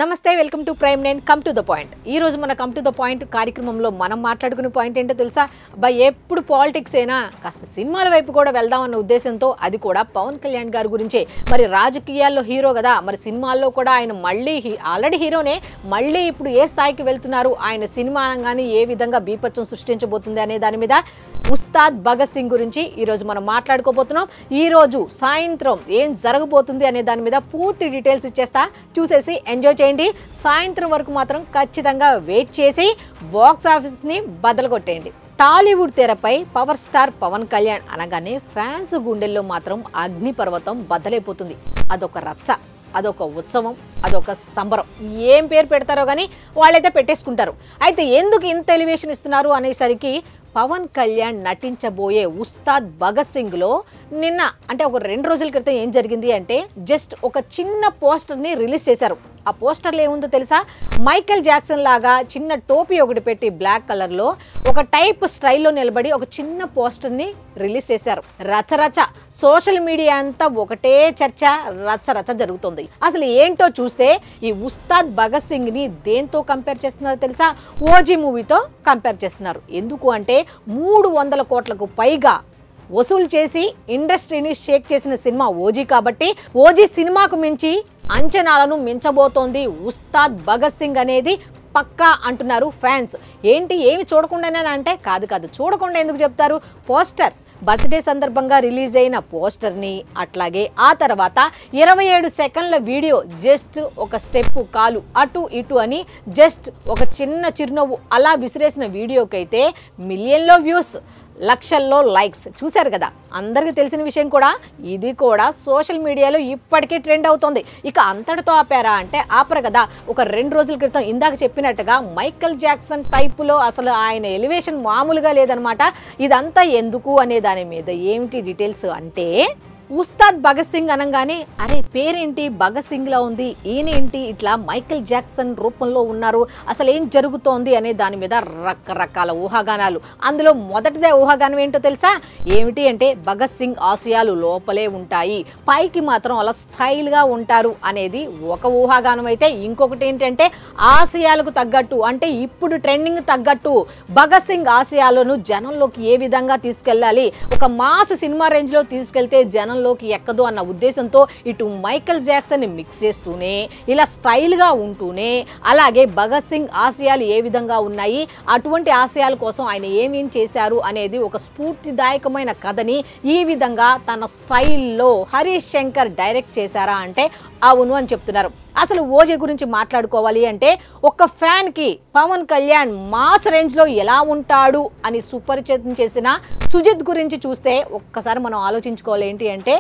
నమస్తే welcome to prime 9 come to the point. ఈ రోజు మన కమ్ టు ద పాయింట్ కార్యక్రమంలో మనం మాట్లాడుకునే పాయింట్ ఏంటో తెలుసా? ఎప్పుడు పాలిటిక్స్ అయినా కాస్త సినిమాల వైపు కూడా వెళ్దామన్న ఉద్దేశంతో, అది కూడా పవన్ కళ్యాణ్ గారి గురించే. మరి రాజకీయాల్లో హీరో కదా, మరి సినిమాల్లో కూడా ఆయన మళ్ళీ ఆల్రెడీ హీరోనే, మళ్ళీ ఇప్పుడు ఏ స్థాయికి వెళ్తున్నారు, ఆయన సినిమా రంగాన్ని ఏ విధంగా బీపచ్చం సృష్టించబోతుంది అనే దాని మీద ఉస్తాద్ భగత్ సింగ్ గురించి ఈరోజు మనం మాట్లాడుకోబోతున్నాం. ఈరోజు సాయంత్రం ఏం జరగబోతుంది అనే దాని మీద పూర్తి డీటెయిల్స్ ఇచ్చేస్తా, చూసేసి ఎంజాయ్ చేయండి. సాయంత్రం వరకు మాత్రం ఖచ్చితంగా వెయిట్ చేసి బాక్స్ ఆఫీస్ని బద్దలు కొట్టేయండి. టాలీవుడ్ తెరపై పవర్ స్టార్ పవన్ కళ్యాణ్ అనగానే ఫ్యాన్స్ గుండెల్లో మాత్రం అగ్నిపర్వతం బద్దలైపోతుంది. అదొక రచ్చ, అదొక ఉత్సవం, అదొక సంబరం. ఏం పేరు పెడతారో కానీ వాళ్ళైతే పెట్టేసుకుంటారు. అయితే ఎందుకు ఇంత ఎలివేషన్ ఇస్తున్నారు అనేసరికి, పవన్ కళ్యాణ్ నటించబోయే ఉస్తాద్ భగత్ సింగ్లో నిన్న అంటే ఒక 2 రోజుల క్రితం ఏం జరిగింది అంటే, జస్ట్ ఒక చిన్న పోస్టర్ని రిలీజ్ చేశారు. ఆ పోస్టర్లో ఏముందో తెలుసా? మైకేల్ జాక్సన్ లాగా చిన్న టోపీ ఒకటి పెట్టి బ్లాక్ కలర్లో ఒక టైప్ స్టైల్లో నిలబడి ఒక చిన్న పోస్టర్ని రిలీజ్ చేశారు. రచరచ సోషల్ మీడియా అంతా ఒకటే చర్చ, రచరచ జరుగుతుంది. అసలు ఏంటో చూస్తే, ఈ ఉస్తాద్ భగత్ సింగ్ని దేంతో కంపేర్ చేస్తున్నారో తెలుసా? ఓజీ మూవీతో కంపేర్ చేస్తున్నారు. ఎందుకు అంటే 300 కోట్లకు పైగా వసూలు చేసి ఇండస్ట్రీని షేక్ చేసిన సినిమా ఓజీ కాబట్టి, ఓజీ సినిమాకు మించి అంచనాలను మించబోతోంది ఉస్తాద్ భగత్ సింగ్ అనేది పక్కా అంటున్నారు ఫ్యాన్స్. ఏంటి ఏమి చూడకుండానే అంటే, కాదు చూడకుండా ఎందుకు చెప్తారు? పోస్టర్ బర్త్డే సందర్భంగా రిలీజ్ అయిన పోస్టర్ని, అట్లాగే ఆ తర్వాత 27 సెకండ్ల వీడియో, జస్ట్ ఒక స్టెప్ కాలు అటు ఇటు అని జస్ట్ ఒక చిన్న చిరునవ్వు అలా విసిరేసిన వీడియోకైతే మిలియన్లో వ్యూస్, లక్షల్లో లైక్స్. చూశారు కదా, అందరికీ తెలిసిన విషయం కూడా. ఇది కూడా సోషల్ మీడియాలో ఇప్పటికీ ట్రెండ్ అవుతుంది. ఇక అంతటితో ఆపారా అంటే ఆపరు కదా. ఒక 2 రోజుల క్రితం ఇందాక చెప్పినట్టుగా మైకేల్ జాక్సన్ టైపులో అసలు ఆయన ఎలివేషన్ మామూలుగా లేదనమాట. ఇదంతా ఎందుకు అనే దాని మీద ఏమిటి డీటెయిల్స్ అంటే, ఉస్తాద్ భగత్ సింగ్ అనగానే అరే పేరేంటి భగత్ సింగ్లా ఉంది, ఈయనేంటి ఇట్లా మైకేల్ జాక్సన్ రూపంలో ఉన్నారు, అసలు ఏం జరుగుతోంది అనే దాని మీద రకరకాల ఊహాగానాలు. అందులో మొదటిదే ఊహాగానం ఏంటో తెలుసా? ఏమిటి అంటే, భగత్ సింగ్ ఆశయాలు లోపలే ఉంటాయి, పైకి మాత్రం అలా స్టైల్గా ఉంటారు అనేది ఒక ఊహాగానం. అయితే ఇంకొకటి ఏంటంటే, ఆశయాలకు తగ్గట్టు అంటే ఇప్పుడు ట్రెండింగ్ తగ్గట్టు భగత్ సింగ్ ఆశయాలను జనంలోకి ఏ విధంగా తీసుకెళ్ళాలి, ఒక మాస్ సినిమా రేంజ్లో తీసుకెళ్తే జనం లోకి ఎక్కదు అన్న ఉద్దేశంతో ఇటు మైకేల్ జాక్సన్ ని మిక్స్ చేస్తూనే, ఇలా స్టైల్గా ఉంటూనే, అలాగే భగత్ సింగ్ ఆశయాలు ఏ విధంగా ఉన్నాయి, అటువంటి ఆశయాల కోసం ఆయన ఏమేం చేశారు అనేది ఒక స్ఫూర్తిదాయకమైన కథని ఈ విధంగా తన స్టైల్లో హరీష్ శంకర్ డైరెక్ట్ చేశారా అంటే అవును అని చెప్తున్నారు. అసలు ఓజీ గురించి మాట్లాడుకోవాలి అంటే, ఒక ఫ్యాన్కి పవన్ కళ్యాణ్ మాస్ రేంజ్లో ఎలా ఉంటాడు అని సుపరిచితం చేసిన సుజిత్ గురించి చూస్తే ఒక్కసారి మనం ఆలోచించుకోవాలి. ఏంటి అంటే,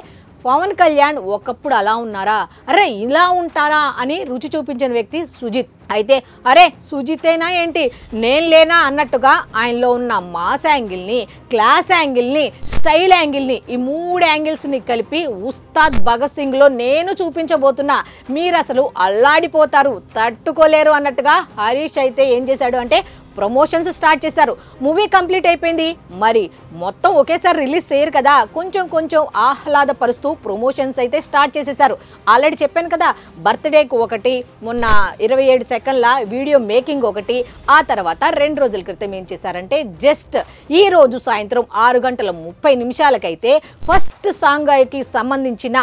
పవన్ కళ్యాణ్ ఒకప్పుడు అలా ఉన్నారా, అరే ఇలా ఉంటారా అని రుచి చూపించిన వ్యక్తి సుజిత్. అయితే అరే సుజితేనా ఏంటి, నేను లేనా అన్నట్టుగా ఆయనలో ఉన్న మాస్ యాంగిల్ని, క్లాస్ యాంగిల్ని, స్టైల్ యాంగిల్ని, ఈ 3 యాంగిల్స్ని కలిపి ఉస్తాద్ భగత్ సింగ్లో నేను చూపించబోతున్నా, మీరు అసలు అల్లాడిపోతారు, తట్టుకోలేరు అన్నట్టుగా హరీష్ అయితే ఏం చేశాడు అంటే ప్రమోషన్స్ స్టార్ట్ చేశారు. మూవీ కంప్లీట్ అయిపోయింది, మరి మొత్తం ఒకేసారి రిలీజ్ చేయరు కదా, కొంచెం కొంచెం ఆహ్లాదపరుస్తూ ప్రమోషన్స్ అయితే స్టార్ట్ చేసేసారు. ఆల్రెడీ చెప్పాను కదా, బర్త్డేకి ఒకటి, మొన్న 27 సెకండ్ల వీడియో మేకింగ్ ఒకటి, ఆ తర్వాత 2 రోజుల క్రితం ఏం చేశారంటే, జస్ట్ ఈ రోజు సాయంత్రం 6:30 ఫస్ట్ సాంగ్కి సంబంధించిన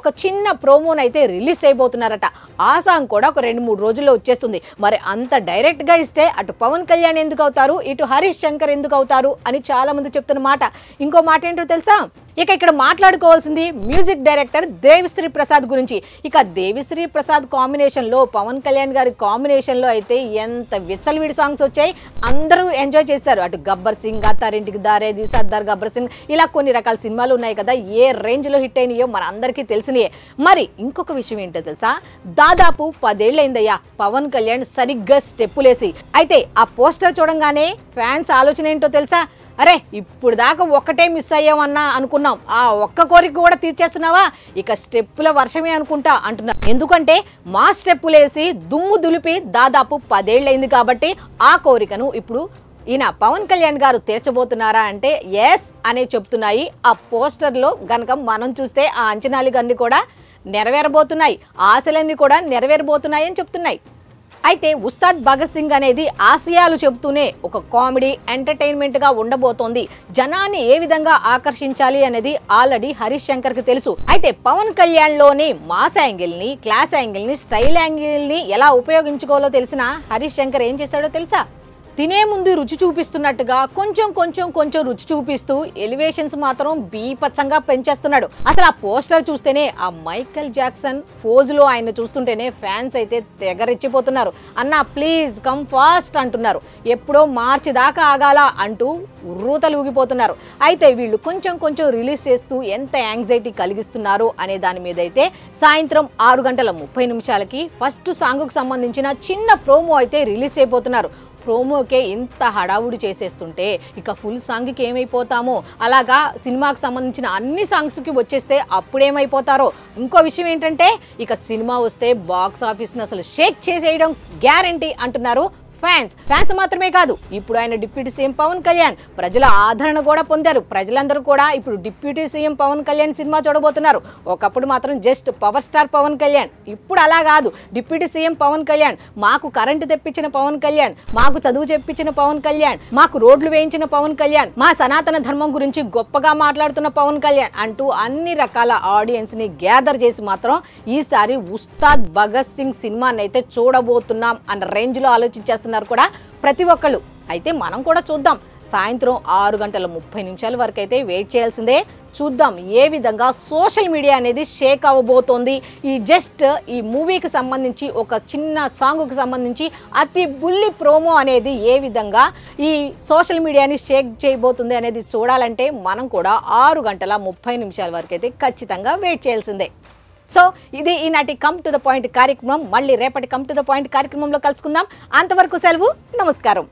ఒక చిన్న ప్రోమోనైతే రిలీజ్ అయిపోతున్నారట. ఆ సాంగ్ కూడా ఒక 2-3 రోజుల్లో వచ్చేస్తుంది. మరి అంత డైరెక్ట్గా ఇస్తే అటు పవన్ కళ్యాణ్ ఎందుకు అవుతారు, ఇటు హరీష్ శంకర్ ఎందుకు అవుతారు అని చాలా మంది చెప్తున్న మాట. ఇంకో మాట ఏంటో తెలుసా? ఇక ఇక్కడ మాట్లాడుకోవాల్సింది మ్యూజిక్ డైరెక్టర్ దేవిశ్రీ ప్రసాద్ గురించి. ఇక దేవిశ్రీ ప్రసాద్ కాంబినేషన్లో, పవన్ కళ్యాణ్ గారి కాంబినేషన్లో అయితే ఎంత విచ్చలవిడి సాంగ్స్ వచ్చాయి, అందరూ ఎంజాయ్ చేశారు. అటు గబ్బర్ సింగ్, అత్తారింటికి దారేది, సర్దార్ గబ్బర్ సింగ్, ఇలా కొన్ని రకాల సినిమాలు ఉన్నాయి కదా, ఏ రేంజ్లో హిట్ అయినాయో మన అందరికీ తెలిసినాయే. మరి ఇంకొక విషయం ఏంటో తెలుసా? దాదాపు 10 ఏళ్ళైందయ్యా పవన్ కళ్యాణ్ సరిగ్గా స్టెప్పులేసి. అయితే ఆ పోస్టర్ చూడంగానే ఫ్యాన్స్ ఆలోచన ఏంటో తెలుసా? అరే ఇప్పుడు దాకా ఒక్కటే మిస్ అయ్యామన్నా అనుకున్నాం, ఆ ఒక్క కోరిక కూడా తీర్చేస్తున్నావా, ఇక స్టెప్పుల వర్షమే అనుకుంటా అంటున్నారు. ఎందుకంటే మా స్టెప్పులేసి దుమ్ము దులిపి దాదాపు 10 ఏళ్ళైంది కాబట్టి ఆ కోరికను ఇప్పుడు ఈయన పవన్ కళ్యాణ్ గారు తీర్చబోతున్నారా అంటే ఎస్ అనే చెప్తున్నాయి ఆ పోస్టర్లో. గనక మనం చూస్తే ఆ అంచనాలు గన్ని కూడా నెరవేరబోతున్నాయి, ఆశలన్నీ కూడా నెరవేరబోతున్నాయని చెప్తున్నాయి. అయితే ఉస్తాద్ భగత్ సింగ్ అనేది ఆశయాలు చెబుతూనే ఒక కామెడీ ఎంటర్టైన్మెంట్గా ఉండబోతోంది. జనాన్ని ఏ విధంగా ఆకర్షించాలి అనేది ఆల్రెడీ హరీష్ శంకర్కి తెలుసు. అయితే పవన్ కళ్యాణ్లోని మాస్ యాంగిల్ని, క్లాస్ యాంగిల్ని, స్టైల్ యాంగిల్ని ఎలా ఉపయోగించుకోవాలో తెలిసిన హరీష్ శంకర్ ఏం చేశాడో తెలుసా? తినే ముందు రుచి చూపిస్తున్నట్టుగా కొంచెం రుచి చూపిస్తూ ఎలివేషన్స్ మాత్రం బీపచ్చంగా పెంచేస్తున్నాడు. అసలు ఆ పోస్టర్ చూస్తేనే, ఆ మైకేల్ జాక్సన్ ఫోజులో ఆయన చూస్తుంటేనే ఫ్యాన్స్ అయితే తెగరెచ్చిపోతున్నారు. అన్న ప్లీజ్ కమ్ ఫాస్ట్ అంటున్నారు. ఎప్పుడో మార్చి దాకా ఆగాల అంటూ ఉర్రూతలు ఊగిపోతున్నారు. అయితే వీళ్ళు కొంచెం రిలీజ్ చేస్తూ ఎంత యాంగ్జైటీ కలిగిస్తున్నారు అనే దాని మీద అయితే సాయంత్రం 6:30 ఫస్ట్ సాంగ్కు సంబంధించిన చిన్న ప్రోమో అయితే రిలీజ్ అయిపోతున్నారు. ప్రోమోకే ఇంత హడావుడి చేసేస్తుంటే ఇక ఫుల్ సాంగ్కి ఏమైపోతామో, అలాగా సినిమాకి సంబంధించిన అన్ని సాంగ్స్కి వచ్చేస్తే అప్పుడేమైపోతారో. ఇంకో విషయం ఏంటంటే ఇక సినిమా వస్తే బాక్స్ ఆఫీస్ని అసలు షేక్ చేసేయడం గ్యారంటీ అంటున్నారు ఫ్యాన్స్ మాత్రమే కాదు, ఇప్పుడు ఆయన డిప్యూటీ సీఎం పవన్ కళ్యాణ్ ప్రజల ఆదరణ కూడా పొందారు. ప్రజలందరూ కూడా ఇప్పుడు deputy CM Pawan Kalyan cinema చూడబోతున్నారు. ఒకప్పుడు మాత్రం just power star Pawan Kalyan, ఇప్పుడు అలా కాదు. డిప్యూటీ సీఎం పవన్ కళ్యాణ్, మాకు కరెంటు తెప్పించిన పవన్ కళ్యాణ్, మాకు చదువు చెప్పించిన పవన్ కళ్యాణ్, మాకు రోడ్లు వేయించిన పవన్ కళ్యాణ్, మా సనాతన ధర్మం గురించి గొప్పగా మాట్లాడుతున్న పవన్ కళ్యాణ్ అంటూ అన్ని రకాల ఆడియన్స్ ని గ్యాదర్ చేసి మాత్రం ఈసారి ఉస్తాద్ భగత్ సింగ్ సినిమాని అయితే చూడబోతున్నాం అన్న రేంజ్ లో ఆలోచించేస్తున్నారు కూడా ప్రతి ఒక్కళ్ళు. అయితే మనం కూడా చూద్దాం. సాయంత్రం 6:30 వరకు అయితే వెయిట్ చేయాల్సిందే. చూద్దాం ఏ విధంగా సోషల్ మీడియా అనేది షేక్ అవ్వబోతోంది. ఈ మూవీకి సంబంధించి ఒక చిన్న సాంగ్కి సంబంధించి అతి బుల్లి ప్రోమో అనేది ఏ విధంగా ఈ సోషల్ మీడియాని షేక్ చేయబోతుంది అనేది చూడాలంటే మనం కూడా 6:30 వరకు అయితే ఖచ్చితంగా వెయిట్ చేయాల్సిందే. సో ఇది ఈనాటి కమ్ టు ద పాయింట్ కార్యక్రమం. మళ్ళీ రేపటి కమ్ టు ద పాయింట్ కార్యక్రమంలో కలుసుకుందాం. అంతవరకు సెలవు, నమస్కారం.